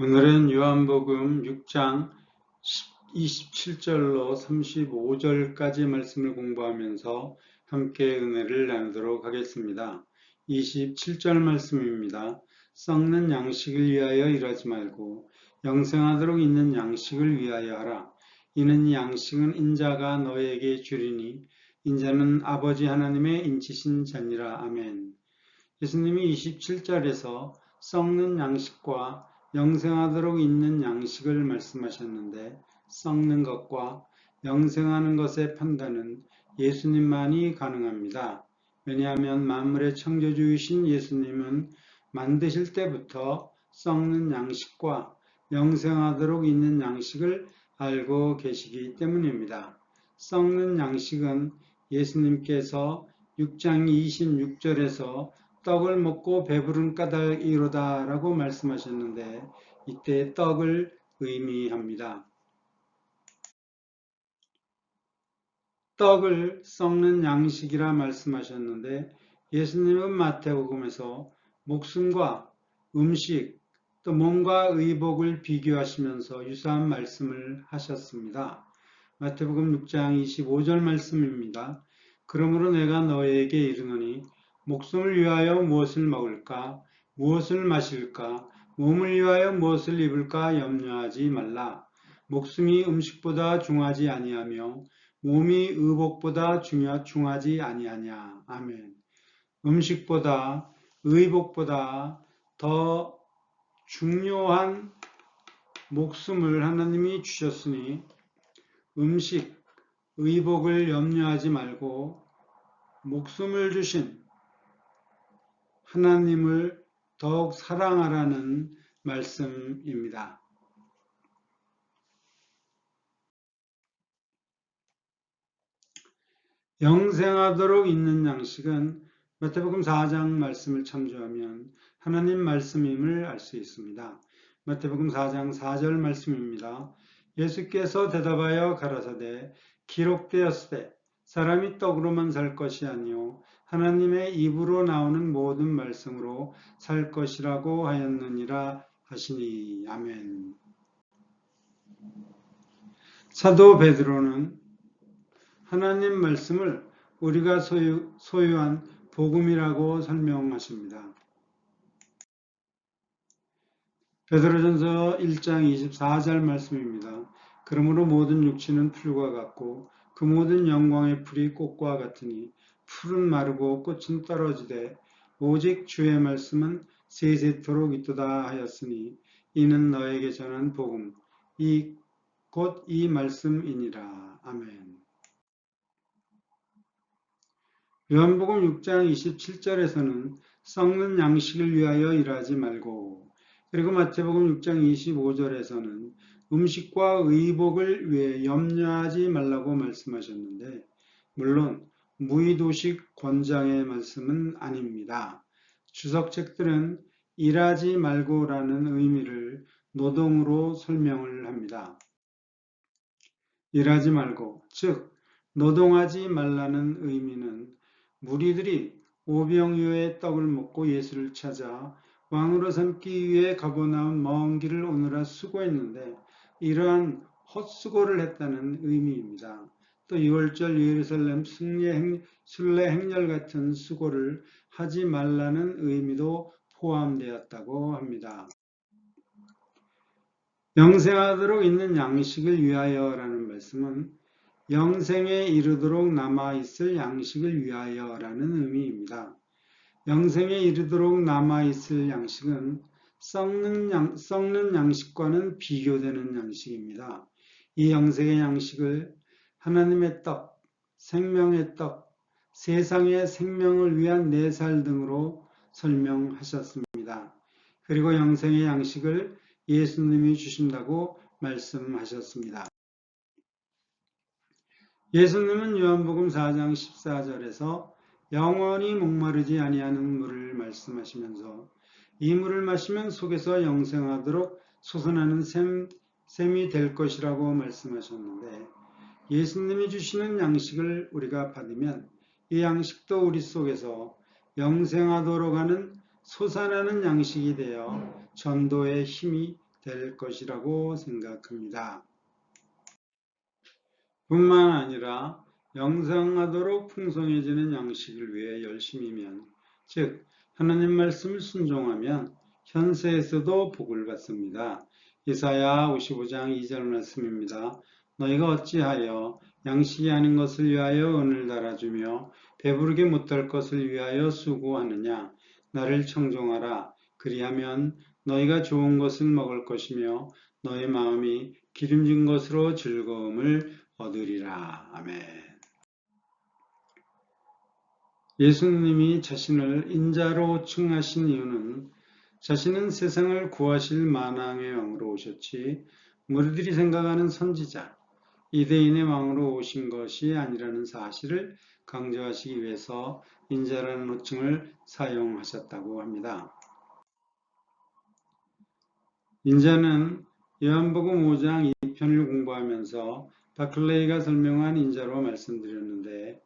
오늘은 요한복음 6장 27절로 35절까지 말씀을 공부하면서 함께 은혜를 나누도록 하겠습니다. 27절 말씀입니다. 썩는 양식을 위하여 일하지 말고 영생하도록 있는 양식을 위하여 하라. 이는 이 양식은 인자가 너에게 주리니 인자는 아버지 하나님의 인치신 자니라. 아멘. 예수님이 27절에서 썩는 양식과 영생하도록 있는 양식을 말씀하셨는데, 썩는 것과 영생하는 것의 판단은 예수님만이 가능합니다. 왜냐하면 만물의 창조주이신 예수님은 만드실 때부터 썩는 양식과 영생하도록 있는 양식을 알고 계시기 때문입니다. 썩는 양식은 예수님께서 6장 26절에서 떡을 먹고 배부른 까닭이로다 라고 말씀하셨는데, 이때 떡을 의미합니다. 떡을 썩는 양식이라 말씀하셨는데, 예수님은 마태복음에서 목숨과 음식, 또 몸과 의복을 비교하시면서 유사한 말씀을 하셨습니다. 마태복음 6장 25절 말씀입니다. 그러므로 내가 너에게 이르노니 목숨을 위하여 무엇을 먹을까, 무엇을 마실까, 몸을 위하여 무엇을 입을까 염려하지 말라. 목숨이 음식보다 중하지 아니하며 몸이 의복보다 중하지 아니하냐. 아멘. 음식보다 의복보다 더 중요한 목숨을 하나님이 주셨으니 음식, 의복을 염려하지 말고 목숨을 주신 하나님을 더욱 사랑하라는 말씀입니다. 영생하도록 있는 양식은 마태복음 4장 말씀을 참조하면 하나님 말씀임을 알 수 있습니다. 마태복음 4장 4절 말씀입니다. 예수께서 대답하여 가라사대 기록되었으되 사람이 떡으로만 살 것이 아니요 하나님의 입으로 나오는 모든 말씀으로 살 것이라고 하였느니라 하시니. 아멘. 사도 베드로는 하나님 말씀을 우리가 소유한 복음이라고 설명하십니다. 베드로전서 1장 24절 말씀입니다. 그러므로 모든 육체는 풀과 같고 그 모든 영광의 풀이 꽃과 같으니 풀은 마르고 꽃은 떨어지되 오직 주의 말씀은 세세토록 있도다 하였으니 이는 너에게 전한 복음 곧 이 말씀이니라. 아멘. 요한복음 6장 27절에서는 썩는 양식을 위하여 일하지 말고, 그리고 마태복음 6장 25절에서는 음식과 의복을 위해 염려하지 말라고 말씀하셨는데, 물론 무의도식 권장의 말씀은 아닙니다. 주석책들은 일하지 말고라는 의미를 노동으로 설명을 합니다. 일하지 말고, 즉 노동하지 말라는 의미는 무리들이 오병이어의 떡을 먹고 예수를 찾아 왕으로 삼기 위해 가버나움 먼 길을 오느라 수고했는데 이러한 헛수고를 했다는 의미입니다. 또 6월절 예루살렘 순례 행렬 같은 수고를 하지 말라는 의미도 포함되었다고 합니다. 영생하도록 있는 양식을 위하여라는 말씀은 영생에 이르도록 남아있을 양식을 위하여라는 의미입니다. 영생에 이르도록 남아있을 양식은 썩는 양식과는 비교되는 양식입니다. 이 영생의 양식을 하나님의 떡, 생명의 떡, 세상의 생명을 위한 내살 등으로 설명하셨습니다. 그리고 영생의 양식을 예수님이 주신다고 말씀하셨습니다. 예수님은 요한복음 4장 14절에서 영원히 목마르지 아니하는 물을 말씀하시면서 이 물을 마시면 속에서 영생하도록 솟아나는 샘이 될 것이라고 말씀하셨는데, 예수님이 주시는 양식을 우리가 받으면 이 양식도 우리 속에서 영생하도록 하는 솟아나는 양식이 되어 전도의 힘이 될 것이라고 생각합니다. 뿐만 아니라 영생하도록 풍성해지는 양식을 위해 열심이면, 즉 하나님 말씀을 순종하면 현세에서도 복을 받습니다. 이사야 55장 2절 말씀입니다. 너희가 어찌하여 양식이 아닌 것을 위하여 은을 달아주며 배부르게 못할 것을 위하여 수고하느냐. 나를 청종하라. 그리하면 너희가 좋은 것을 먹을 것이며 너희 마음이 기름진 것으로 즐거움을 얻으리라. 아멘. 예수님이 자신을 인자로 칭하신 이유는 자신은 세상을 구하실 만왕의 왕으로 오셨지 무리들이 생각하는 선지자, 이대인의 왕으로 오신 것이 아니라는 사실을 강조하시기 위해서 인자라는 호칭을 사용하셨다고 합니다. 인자는 요한복음 5장 2편을 공부하면서 바클레이가 설명한 인자로 말씀드렸는데,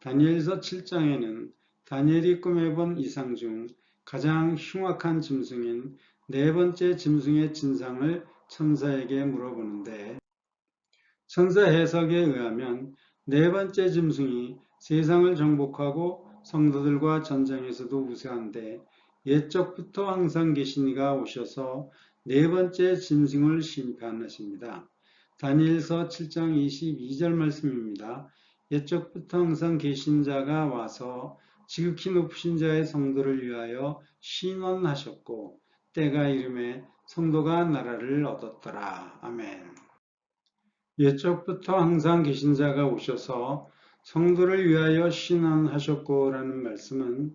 다니엘서 7장에는 다니엘이 꿈에 본 이상 중 가장 흉악한 짐승인 네 번째 짐승의 진상을 천사에게 물어보는데, 천사 해석에 의하면 네 번째 짐승이 세상을 정복하고 성도들과 전쟁에서도 우세한데 옛적부터 항상 계신 이가 오셔서 네 번째 짐승을 심판하십니다. 다니엘서 7장 22절 말씀입니다. 옛적부터 항상 계신 자가 와서 지극히 높으신 자의 성도를 위하여 신원하셨고 때가 이름에 성도가 나라를 얻었더라. 아멘. 옛적부터 항상 계신 자가 오셔서 성도를 위하여 신원하셨고라는 말씀은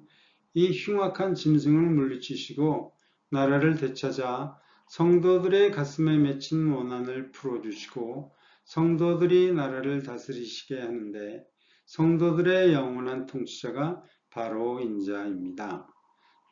이 흉악한 짐승을 물리치시고 나라를 되찾아 성도들의 가슴에 맺힌 원한을 풀어주시고 성도들이 나라를 다스리시게 하는데 성도들의 영원한 통치자가 바로 인자입니다.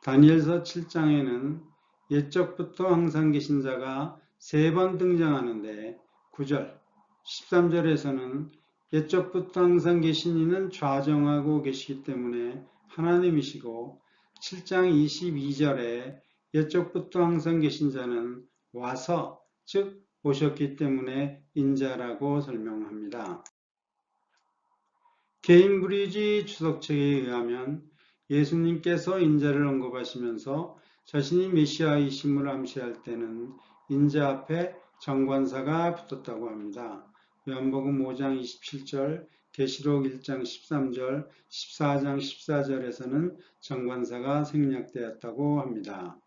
다니엘서 7장에는 옛적부터 항상 계신 자가 3번 등장하는데 9절, 13절에서는 옛적부터 항상 계신 이는 좌정하고 계시기 때문에 하나님이시고 7장 22절에 옛적부터 항상 계신 자는 와서, 즉 오셨기 때문에 인자라고 설명합니다. 케임브리지 추석책에 의하면 예수님께서 인자를 언급하시면서 자신이 메시아이심을 암시할 때는 인자 앞에 정관사가 붙었다고 합니다. 요한복음 5장 27절, 계시록 1장 13절, 14장 14절에서는 정관사가 생략되었다고 합니다.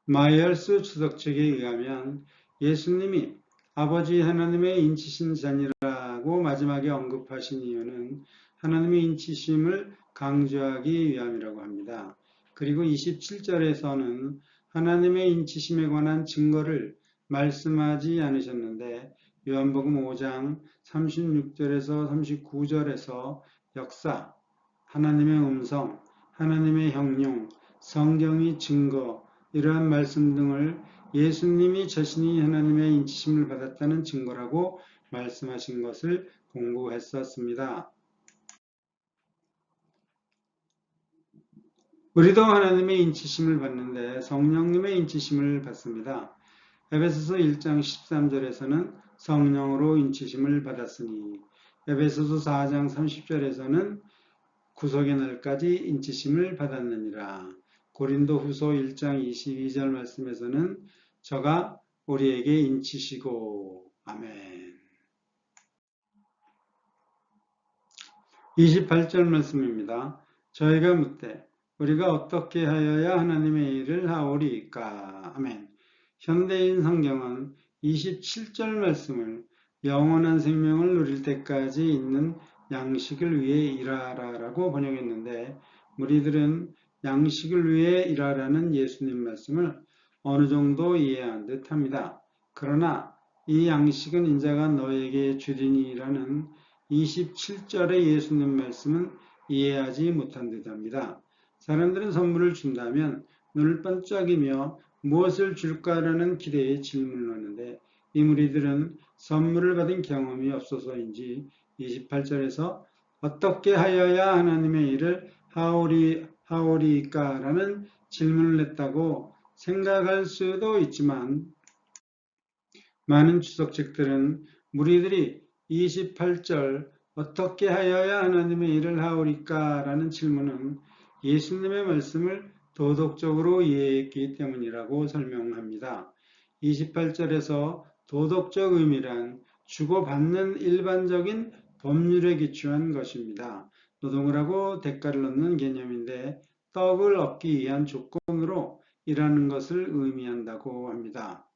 마이얼스 추석책에 의하면 예수님이 아버지 하나님의 인치신 자니라고 마지막에 언급하신 이유는 하나님의 인치심을 강조하기 위함이라고 합니다. 그리고 27절에서는 하나님의 인치심에 관한 증거를 말씀하지 않으셨는데 요한복음 5장 36절에서 39절에서 역사, 하나님의 음성, 하나님의 형용, 성경의 증거, 이러한 말씀 등을 예수님이 자신이 하나님의 인치심을 받았다는 증거라고 말씀하신 것을 공부했었습니다. 우리도 하나님의 인치심을 받는데 성령님의 인치심을 받습니다. 에베소서 1장 13절에서는 성령으로 인치심을 받았으니, 에베소서 4장 30절에서는 구속의 날까지 인치심을 받았느니라. 고린도 후서 1장 22절 말씀에서는 저가 우리에게 인치시고, 아멘. 28절 말씀입니다. 저희가 묻되 우리가 어떻게 하여야 하나님의 일을 하오리까? 아멘. 현대인 성경은 27절 말씀을 영원한 생명을 누릴 때까지 있는 양식을 위해 일하라라고 번역했는데, 무리들은 양식을 위해 일하라는 예수님 말씀을 어느 정도 이해한 듯 합니다. 그러나 이 양식은 인자가 너에게 주리니라는 27절의 예수님 말씀은 이해하지 못한 듯 합니다. 사람들은 선물을 준다면 눈을 반짝이며 무엇을 줄까라는 기대에 질문을 하는데, 이 무리들은 선물을 받은 경험이 없어서인지 28절에서 어떻게 하여야 하나님의 일을 하오리까라는 질문을 했다고 생각할 수도 있지만 많은 주석책들은 무리들이 28절 어떻게 하여야 하나님의 일을 하오리까? 라는 질문은 예수님의 말씀을 도덕적으로 이해했기 때문이라고 설명합니다. 28절에서 도덕적 의미란 주고받는 일반적인 법률에 기초한 것입니다. 노동을 하고 대가를 얻는 개념인데 떡을 얻기 위한 조건으로 일하는 것을 의미한다고 합니다.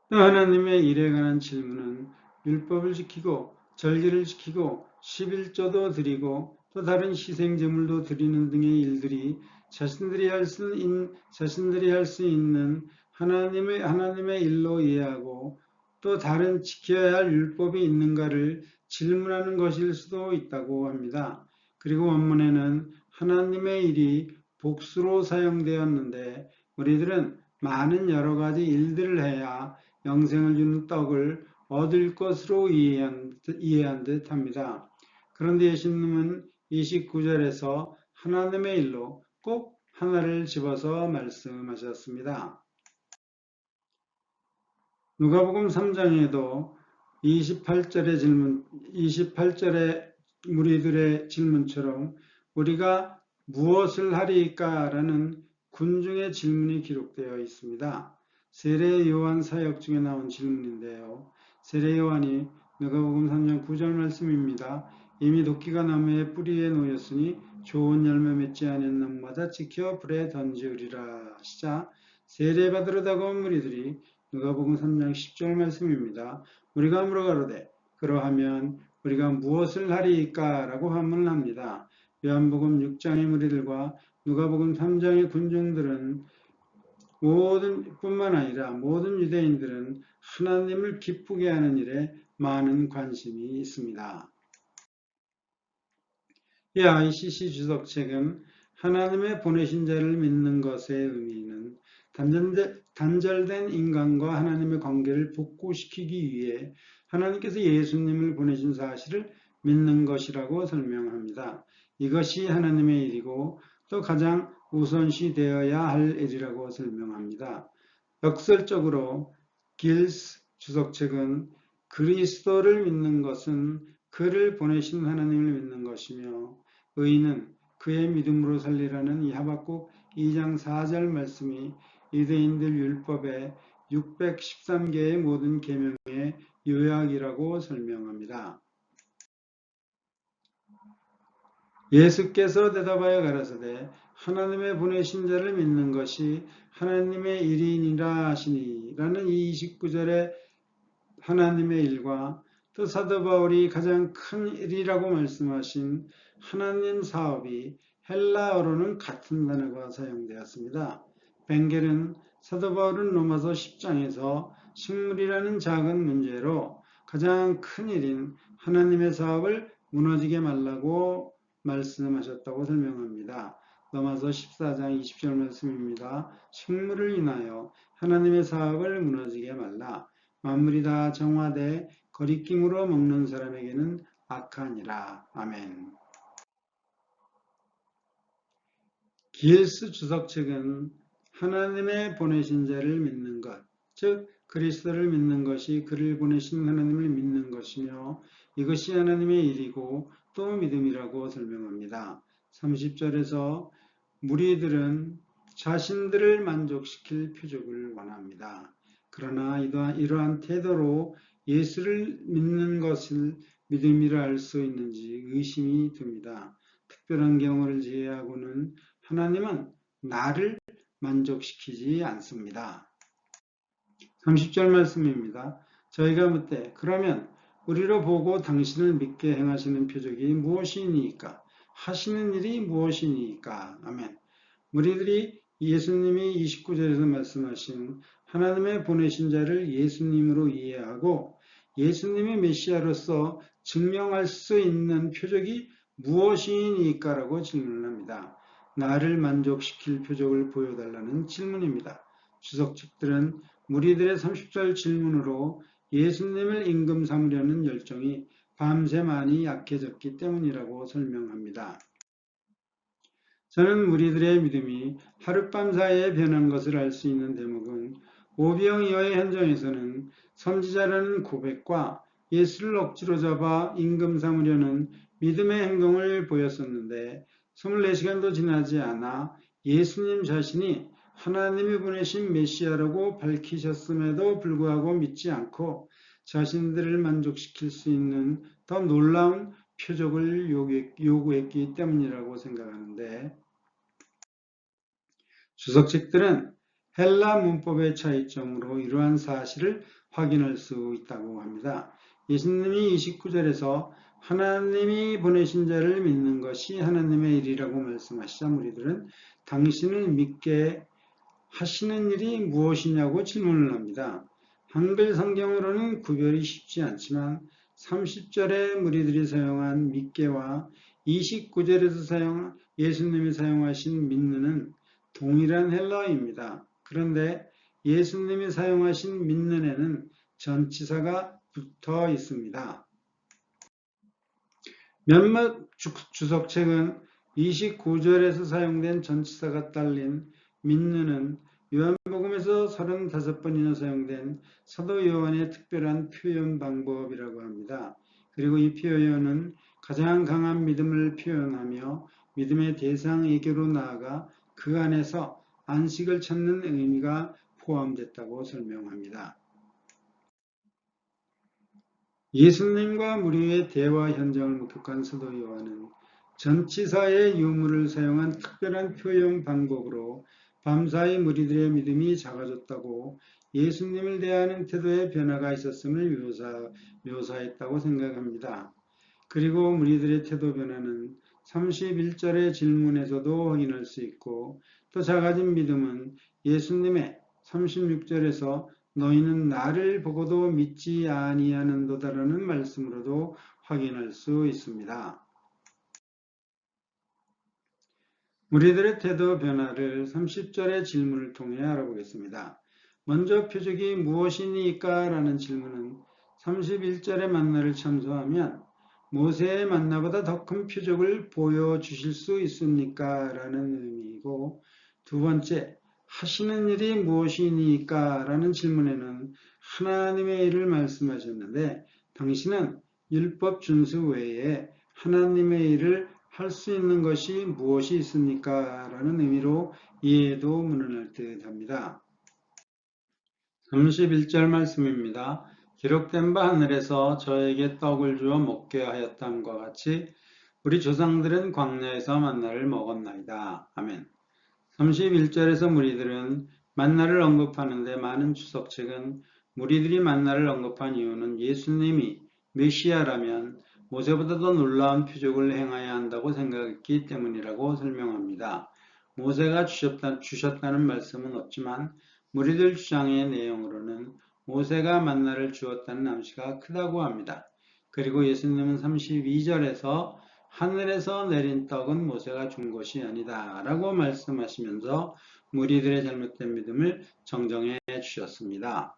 하나님의 일에 관한 질문은 율법을 지키고 절기를 지키고 11조도 드리고 또 다른 희생제물도 드리는 등의 일들이 자신들이 할 수 있는 하나님의 일로 이해하고 또 다른 지켜야 할 율법이 있는가를 질문하는 것일 수도 있다고 합니다. 그리고 원문에는 하나님의 일이 복수로 사용되었는데 우리들은 많은 여러 가지 일들을 해야 영생을 주는 떡을 얻을 것으로 이해한 듯 합니다. 그런데 예수님은 29절에서 하나님의 일로 꼭 하나를 집어서 말씀하셨습니다. 누가복음 3장에도 28절의 무리들의 질문처럼 우리가 무엇을 하리까? 라는 군중의 질문이 기록되어 있습니다. 세례 요한 사역 중에 나온 질문인데요. 세례 요한이 누가복음 3장 9절 말씀입니다. 이미 도끼가 나무의 뿌리에 놓였으니 좋은 열매 맺지 않은 나무마다 지켜 불에 던지으리라 하시자 세례 받으러 다가온 무리들이 누가복음 3장 10절 말씀입니다. 우리가 물어가로되 그러하면 우리가 무엇을 하리이까? 라고 하문을 합니다. 요한복음 6장의 무리들과 누가복음 3장의 군중들은 뿐만 아니라 모든 유대인들은 하나님을 기쁘게 하는 일에 많은 관심이 있습니다. 이 ICC 주석책은 하나님의 보내신 자를 믿는 것의 의미는 단절된 인간과 하나님의 관계를 복구시키기 위해 하나님께서 예수님을 보내신 사실을 믿는 것이라고 설명합니다. 이것이 하나님의 일이고 또 가장 우선시 되어야 할 일이라고 설명합니다. 역설적으로 길스 주석책은 그리스도를 믿는 것은 그를 보내신 하나님을 믿는 것이며 의인은 그의 믿음으로 살리라는 이 하박국 2장 4절 말씀이 유대인들 율법의 613개의 모든 계명의 요약이라고 설명합니다. 예수께서 대답하여 가라사대 하나님의 보내신 자를 믿는 것이 하나님의 일이니라 하시니 라는 이 29절의 하나님의 일과 또 사도 바울이 가장 큰 일이라고 말씀하신 하나님 사업이 헬라어로는 같은 단어가 사용되었습니다. 벵겔은 사도 바울은 로마서 10장에서 식물이라는 작은 문제로 가장 큰 일인 하나님의 사업을 무너지게 말라고 말씀하셨다고 설명합니다. 로마서 14장 20절 말씀입니다. 식물을 인하여 하나님의 사업을 무너지게 말라. 만물이 다 정화돼 거리낌으로 먹는 사람에게는 악하니라. 아멘. 길스 주석책은 하나님의 보내신 자를 믿는 것, 즉 그리스도를 믿는 것이 그를 보내신 하나님을 믿는 것이며 이것이 하나님의 일이고 또 믿음이라고 설명합니다. 30절에서 무리들은 자신들을 만족시킬 표적을 원합니다. 그러나 이러한 태도로 예수를 믿는 것을 믿음이라 할 수 있는지 의심이 듭니다. 특별한 경우를 제외하고는 하나님은 나를 만족시키지 않습니다. 30절 말씀입니다. 저희가 묻되 그러면 우리로 보고 당신을 믿게 행하시는 표적이 무엇이니까? 하시는 일이 무엇이니까? 아멘. 무리들이 예수님이 29절에서 말씀하신 하나님의 보내신 자를 예수님으로 이해하고 예수님의 메시아로서 증명할 수 있는 표적이 무엇이니까? 라고 질문합니다. 나를 만족시킬 표적을 보여달라는 질문입니다. 주석책들은 무리들의 30절 질문으로 예수님을 임금 삼으려는 열정이 밤새 많이 약해졌기 때문이라고 설명합니다. 저는 무리들의 믿음이 하룻밤 사이에 변한 것을 알 수 있는 대목은 오병이어의 현장에서는 선지자라는 고백과 예수를 억지로 잡아 임금 삼으려는 믿음의 행동을 보였었는데 24시간도 지나지 않아 예수님 자신이 하나님이 보내신 메시아라고 밝히셨음에도 불구하고 믿지 않고 자신들을 만족시킬 수 있는 더 놀라운 표적을 요구했기 때문이라고 생각하는데 주석책들은 헬라 문법의 차이점으로 이러한 사실을 확인할 수 있다고 합니다. 예수님이 29절에서 하나님이 보내신 자를 믿는 것이 하나님의 일이라고 말씀하시자 무리들은 당신을 믿게 하시는 일이 무엇이냐고 질문을 합니다. 한글 성경으로는 구별이 쉽지 않지만 30절에 무리들이 사용한 믿게와 29절에서 예수님이 사용하신 믿는은 동일한 헬라어입니다. 그런데 예수님이 사용하신 믿는에는 전치사가 붙어 있습니다. 몇몇 주석책은 29절에서 사용된 전치사가 딸린 믿는은 요한복음에서 35번이나 사용된 사도 요한의 특별한 표현 방법이라고 합니다. 그리고 이 표현은 가장 강한 믿음을 표현하며 믿음의 대상에게로 나아가 그 안에서 안식을 찾는 의미가 포함됐다고 설명합니다. 예수님과 무리의 대화 현장을 목격한 사도 요한은 전치사의 유물을 사용한 특별한 표현 방법으로 밤사이 무리들의 믿음이 작아졌다고 예수님을 대하는 태도의 변화가 있었음을 묘사했다고 생각합니다. 그리고 무리들의 태도 변화는 31절의 질문에서도 확인할 수 있고 또 작아진 믿음은 예수님의 36절에서 너희는 나를 보고도 믿지 아니하는도다라는 말씀으로도 확인할 수 있습니다. 무리들의 태도 변화를 30절의 질문을 통해 알아보겠습니다. 먼저 표적이 무엇이니까? 라는 질문은 31절의 만나를 참조하면 모세의 만나보다 더 큰 표적을 보여주실 수 있습니까? 라는 의미이고 두 번째, 하시는 일이 무엇이니까? 라는 질문에는 하나님의 일을 말씀하셨는데 당신은 율법 준수 외에 하나님의 일을 할 수 있는 것이 무엇이 있습니까? 라는 의미로 이해도 무난할 듯 합니다. 31절 말씀입니다. 기록된 바 하늘에서 저에게 떡을 주어 먹게 하였담과 같이 우리 조상들은 광야에서 만나를 먹었나이다. 아멘. 31절에서 무리들은 만나를 언급하는데 많은 주석책은 무리들이 만나를 언급한 이유는 예수님이 메시아라면 모세보다 더 놀라운 표적을 행해야 한다고 생각했기 때문이라고 설명합니다. 모세가 주셨다는 말씀은 없지만 무리들 주장의 내용으로는 모세가 만나를 주었다는 암시가 크다고 합니다. 그리고 예수님은 32절에서 하늘에서 내린 떡은 모세가 준 것이 아니다 라고 말씀하시면서 무리들의 잘못된 믿음을 정정해 주셨습니다.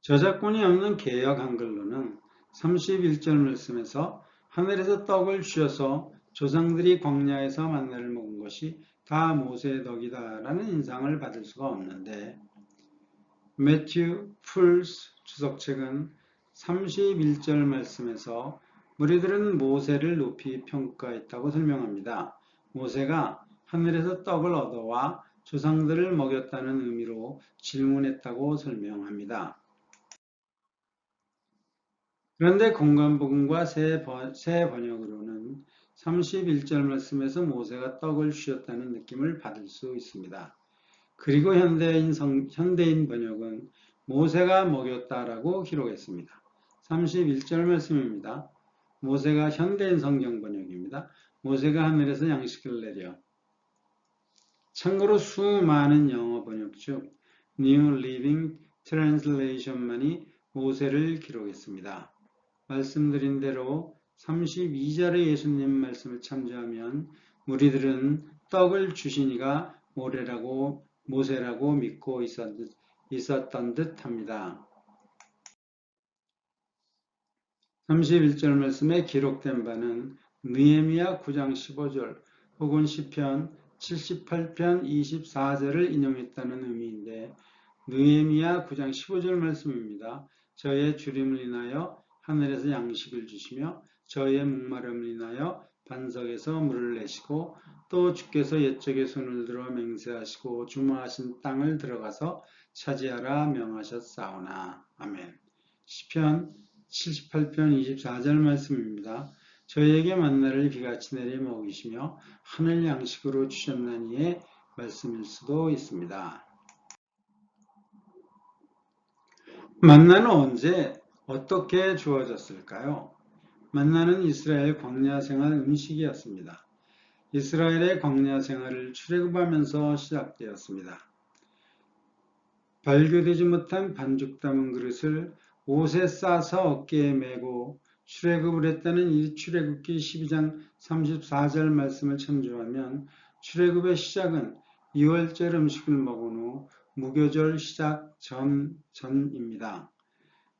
저작권이 없는 개역 한글로는 31절 말씀에서 하늘에서 떡을 주셔서 조상들이 광야에서 만나를 먹은 것이 다 모세의 덕이다 라는 인상을 받을 수가 없는데 매튜 풀스 주석책은 31절 말씀에서 무리들은 모세를 높이 평가했다고 설명합니다. 모세가 하늘에서 떡을 얻어와 조상들을 먹였다는 의미로 질문했다고 설명합니다. 그런데 공관복음과 새 번역으로는 31절 말씀에서 모세가 떡을 주셨다는 느낌을 받을 수 있습니다. 그리고 현대인 번역은 모세가 먹였다라고 기록했습니다. 31절 말씀입니다. 모세가 현대인 성경 번역입니다. 모세가 하늘에서 양식을 내려. 참고로 수많은 영어 번역 중 New Living Translation만이 모세를 기록했습니다. 말씀드린 대로 32절의 예수님 말씀을 참조하면 무리들은 떡을 주신 이가 모세라고 믿고 있었던 듯 합니다. 31절 말씀에 기록된 바는 느헤미야 9장 15절 혹은 시편 78편 24절을 인용했다는 의미인데 느헤미야 9장 15절 말씀입니다. 저의 주림을 인하여 하늘에서 양식을 주시며 저의 목마름을 인하여 반석에서 물을 내시고 또 주께서 옛적에 손을 들어 맹세하시고 주마하신 땅을 들어가서 차지하라 명하셨사오나. 아멘. 시편 78편 24절 말씀입니다. 저희에게 만나를 비같이 내려 먹이시며 하늘 양식으로 주셨나니의 말씀일 수도 있습니다. 만나는 언제 어떻게 주어졌을까요? 만나는 이스라엘 광야 생활 음식이었습니다. 이스라엘의 광야 생활을 출애굽하면서 시작되었습니다. 발교되지 못한 반죽 담은 그릇을 옷에 싸서 어깨에 메고 출애굽을 했다는 이 출애굽기 12장 34절 말씀을 참조하면 출애굽의 시작은 2월절 음식을 먹은 후 무교절 시작 전입니다.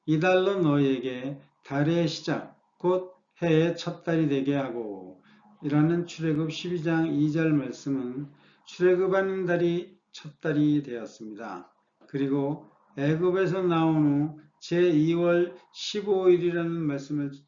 이달로 너희에게 달의 시작 곧 해의 첫 달이 되게 하고 이라는 출애굽 12장 2절 말씀은 출애굽하는 달이 첫 달이 되었습니다. 그리고 애굽에서 나온 후 제2월 15일이라는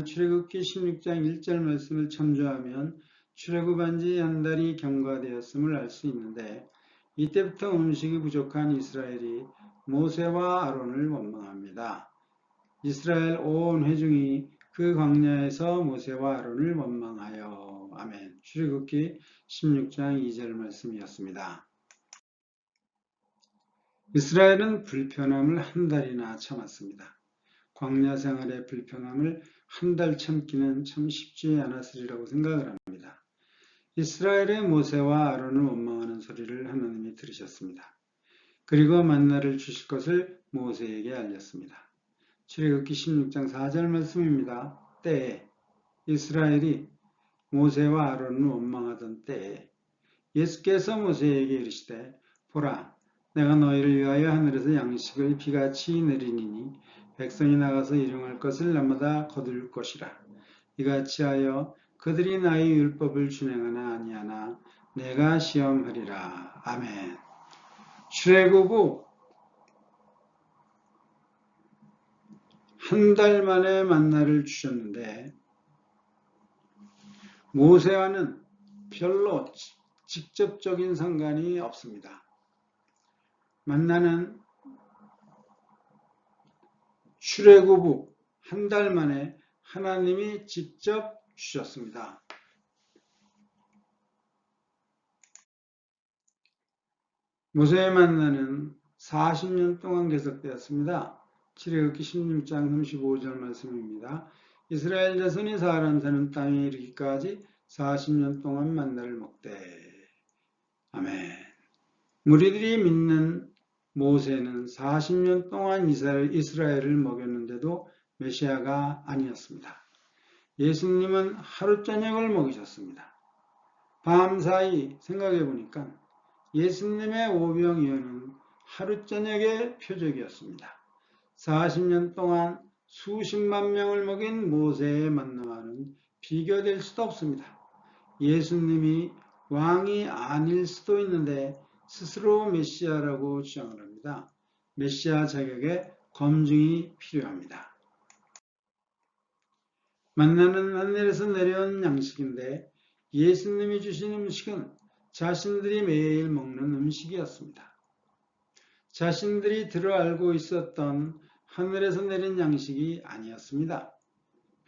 출애굽기 16장 1절 말씀을 참조하면 출애굽한 지 한 달이 경과되었음을 알 수 있는데 이때부터 음식이 부족한 이스라엘이 모세와 아론을 원망합니다. 이스라엘 온 회중이 그 광야에서 모세와 아론을 원망하여 아멘. 출애굽기 16장 2절 말씀이었습니다. 이스라엘은 불편함을 한 달이나 참았습니다. 광야 생활의 불편함을 한 달 참기는 참 쉽지 않았으리라고 생각을 합니다. 이스라엘의 모세와 아론을 원망하는 소리를 하나님이 들으셨습니다. 그리고 만나를 주실 것을 모세에게 알렸습니다. 출애굽기 16장 4절 말씀입니다. 때에 이스라엘이 모세와 아론을 원망하던 때에 예수께서 모세에게 이르시되 보라 내가 너희를 위하여 하늘에서 양식을 비같이 내리니니 백성이 나가서 일용할 것을 날마다 거둘 것이라. 이같이 하여 그들이 나의 율법을 준행하나 아니하나 내가 시험하리라. 아멘. 출애굽 후 한 달 만에 만나를 주셨는데 모세와는 별로 직접적인 상관이 없습니다. 만나는 출애굽 후 한 달 만에 하나님이 직접 주셨습니다. 모세의 만나는 40년 동안 계속되었습니다. 출애굽기 16장 35절 말씀입니다. 이스라엘 자손이 사람 사는 땅에 이르기까지 40년 동안 만나를 먹되. 아멘. 무리들이 믿는 모세는 40년 동안 이스라엘을 먹였는데도 메시아가 아니었습니다. 예수님은 하루 저녁을 먹이셨습니다. 밤사이 생각해 보니까 예수님의 오병이어는 하루 저녁의 표적이었습니다. 40년 동안 수십만 명을 먹인 모세의 만나와는 비교될 수도 없습니다. 예수님이 왕이 아닐 수도 있는데 스스로 메시아라고 주장을 합니다. 메시아 자격의 검증이 필요합니다. 만나는 하늘에서 내려온 양식인데 예수님이 주신 음식은 자신들이 매일 먹는 음식이었습니다. 자신들이 들어 알고 있었던 하늘에서 내린 양식이 아니었습니다.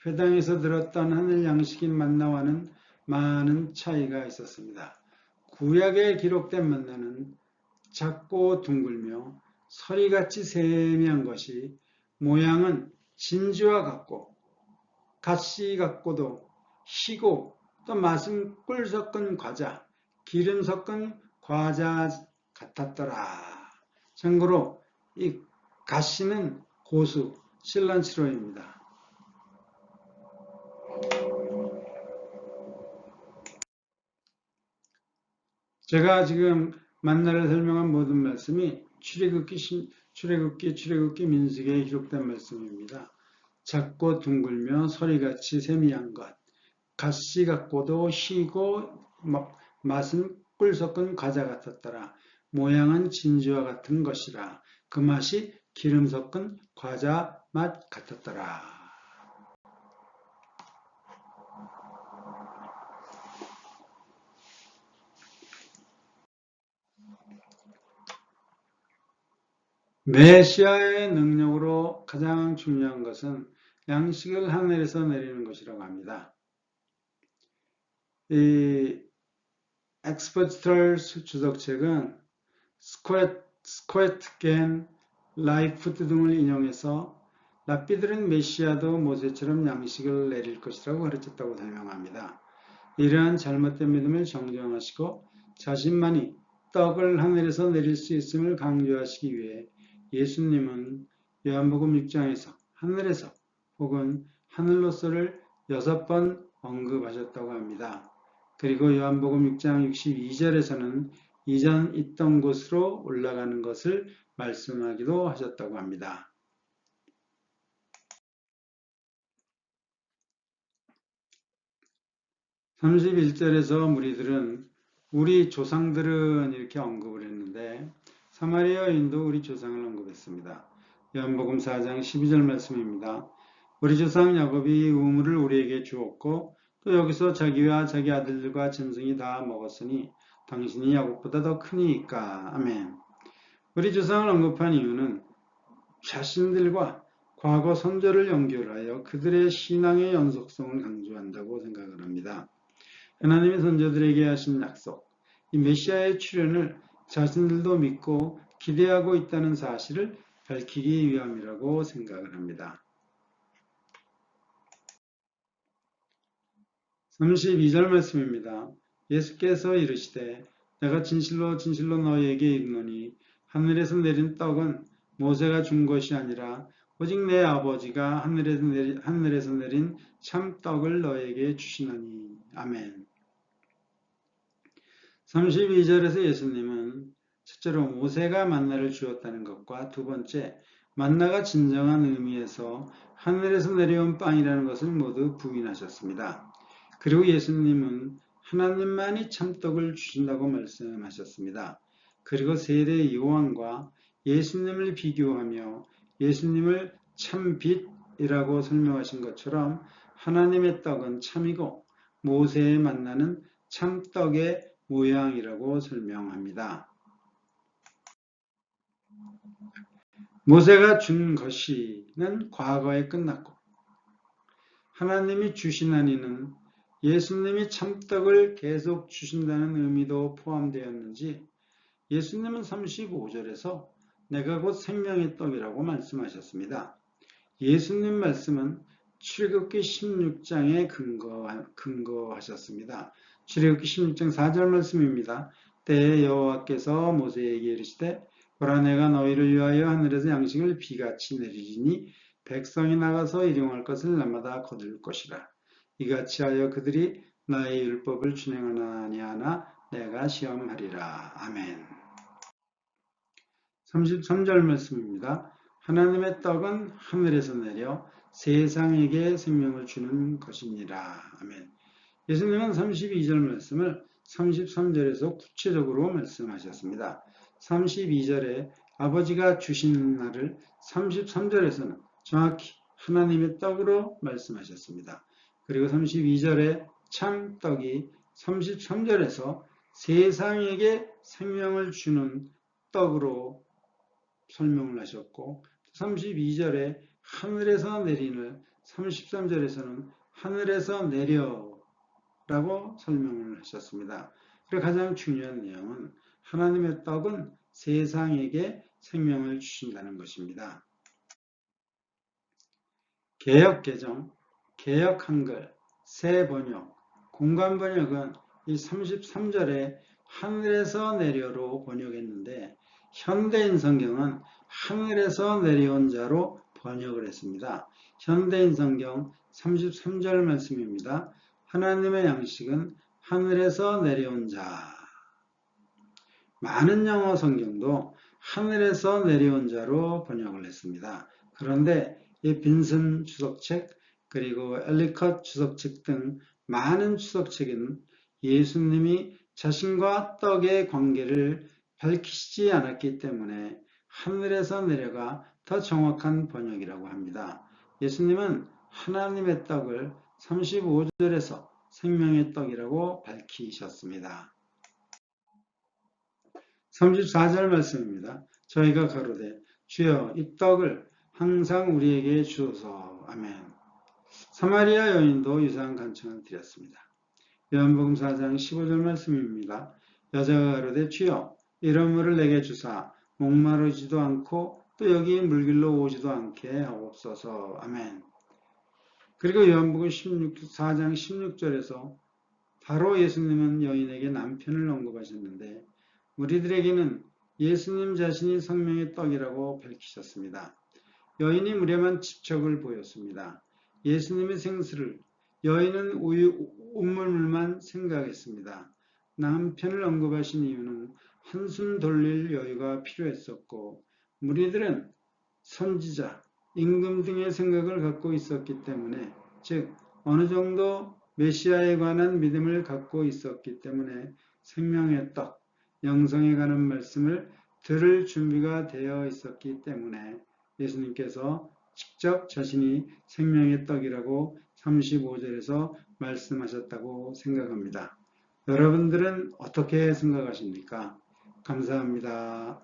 회당에서 들었던 하늘 양식인 만나와는 많은 차이가 있었습니다. 구약에 기록된 만나는 작고 둥글며 서리같이 세미한 것이 모양은 진주와 같고 갓씨 같고도 희고 또 맛은 꿀 섞은 과자, 기름 섞은 과자 같았더라. 참고로 이 갓씨는 고수, 실란치로입니다. 제가 지금 만나를 설명한 모든 말씀이 출애굽기, 민수기에 기록된 말씀입니다. 작고 둥글며 소리같이 세미한 것, 가시 같고도 희고 맛은 꿀 섞은 과자 같았더라. 모양은 진주와 같은 것이라. 그 맛이 기름 섞은 과자 맛 같았더라. 메시아의 능력으로 가장 중요한 것은 양식을 하늘에서 내리는 것이라고 합니다. 이 엑스포지털 주석책은 스코에트겐, 라이프트 등을 인용해서 랍비들은 메시아도 모세처럼 양식을 내릴 것이라고 가르쳤다고 설명합니다. 이러한 잘못된 믿음을 정정하시고 자신만이 떡을 하늘에서 내릴 수 있음을 강조하시기 위해 예수님은 요한복음 6장에서 하늘에서 혹은 하늘로서를 6번 언급하셨다고 합니다. 그리고 요한복음 6장 62절에서는 이전 있던 곳으로 올라가는 것을 말씀하기도 하셨다고 합니다. 31절에서 무리들은 우리 조상들은 이렇게 언급을 했는데 사마리아 여인도 우리 조상을 언급했습니다. 요한복음 4장 12절 말씀입니다. 우리 조상 야곱이 우물을 우리에게 주었고 또 여기서 자기와 자기 아들들과 짐승이 다 먹었으니 당신이 야곱보다 더 크니까. 아멘. 우리 조상을 언급한 이유는 자신들과 과거 선조를 연결하여 그들의 신앙의 연속성을 강조한다고 생각을 합니다. 하나님의 선조들에게 하신 약속, 이 메시아의 출현을 자신들도 믿고 기대하고 있다는 사실을 밝히기 위함이라고 생각을 합니다. 32절 말씀입니다. 예수께서 이르시되 내가 진실로 진실로 너희에게 이르노니 하늘에서 내린 떡은 모세가 준 것이 아니라 오직 내 아버지가 하늘에서 내린 참떡을 너희에게 주시나니. 아멘. 32절에서 예수님은 첫째로 모세가 만나를 주었다는 것과 두 번째 만나가 진정한 의미에서 하늘에서 내려온 빵이라는 것을 모두 부인하셨습니다. 그리고 예수님은 하나님만이 참떡을 주신다고 말씀하셨습니다. 그리고 세례 요한과 예수님을 비교하며 예수님을 참빛이라고 설명하신 것처럼 하나님의 떡은 참이고 모세의 만나는 참떡의 모양이라고 설명합니다. 모세가 준 것이는 과거에 끝났고 하나님이 주시나니는 예수님이 참떡을 계속 주신다는 의미도 포함되었는지 예수님은 35절에서 내가 곧 생명의 떡이라고 말씀하셨습니다. 예수님 말씀은 출애굽기 16장에 근거하셨습니다. 출애굽기 16장 4절 말씀입니다. 때에 여호와께서 모세에게 이르시되 보라 내가 너희를 위하여 하늘에서 양식을 비같이 내리리니 백성이 나가서 일용할 것을 날마다 거둘 것이라. 이같이 하여 그들이 나의 율법을 준행하나니 하나 내가 시험하리라. 아멘. 33절 말씀입니다. 하나님의 떡은 하늘에서 내려 세상에게 생명을 주는 것이니라. 아멘. 예수님은 32절 말씀을 33절에서 구체적으로 말씀하셨습니다. 32절에 아버지가 주신 날을 33절에서는 정확히 하나님의 떡으로 말씀하셨습니다. 그리고 32절에 참떡이 33절에서 세상에게 생명을 주는 떡으로 설명을 하셨고 32절에 하늘에서 내리는 33절에서는 하늘에서 내려 라고 설명을 하셨습니다. 그리고 가장 중요한 내용은 하나님의 떡은 세상에게 생명을 주신다는 것입니다. 개역개정, 개역한글, 새번역, 공간번역은 이 33절에 하늘에서 내려로 번역했는데 현대인 성경은 하늘에서 내려온 자로 번역을 했습니다. 현대인 성경 33절 말씀입니다. 하나님의 양식은 하늘에서 내려온 자. 많은 영어 성경도 하늘에서 내려온 자로 번역을 했습니다. 그런데 빈슨 주석책, 그리고 엘리컷 주석책 등 많은 주석책에는 예수님이 자신과 떡의 관계를 밝히시지 않았기 때문에 하늘에서 내려가 더 정확한 번역이라고 합니다. 예수님은 하나님의 떡을 35절에서 생명의 떡이라고 밝히셨습니다. 34절 말씀입니다. 저희가 가로되 주여 이 떡을 항상 우리에게 주소서. 아멘. 사마리아 여인도 유사한 간청을 드렸습니다. 요한복음 4장 15절 말씀입니다. 여자가 가로되 주여 이런 물을 내게 주사 목마르지도 않고 또 여기 물길로 오지도 않게 하옵소서. 아멘. 그리고 요한복음 4장 16절에서 바로 예수님은 여인에게 남편을 언급하셨는데 우리들에게는 예수님 자신이 생명의 떡이라고 밝히셨습니다. 여인이 무례한 집척을 보였습니다. 예수님의 생수를 여인은 우물물만 생각했습니다. 남편을 언급하신 이유는 한숨 돌릴 여유가 필요했었고 무리들은 선지자, 임금 등의 생각을 갖고 있었기 때문에 즉 어느 정도 메시아에 관한 믿음을 갖고 있었기 때문에 생명의 떡, 영성에 관한 말씀을 들을 준비가 되어 있었기 때문에 예수님께서 직접 자신이 생명의 떡이라고 35절에서 말씀하셨다고 생각합니다. 여러분들은 어떻게 생각하십니까? 감사합니다.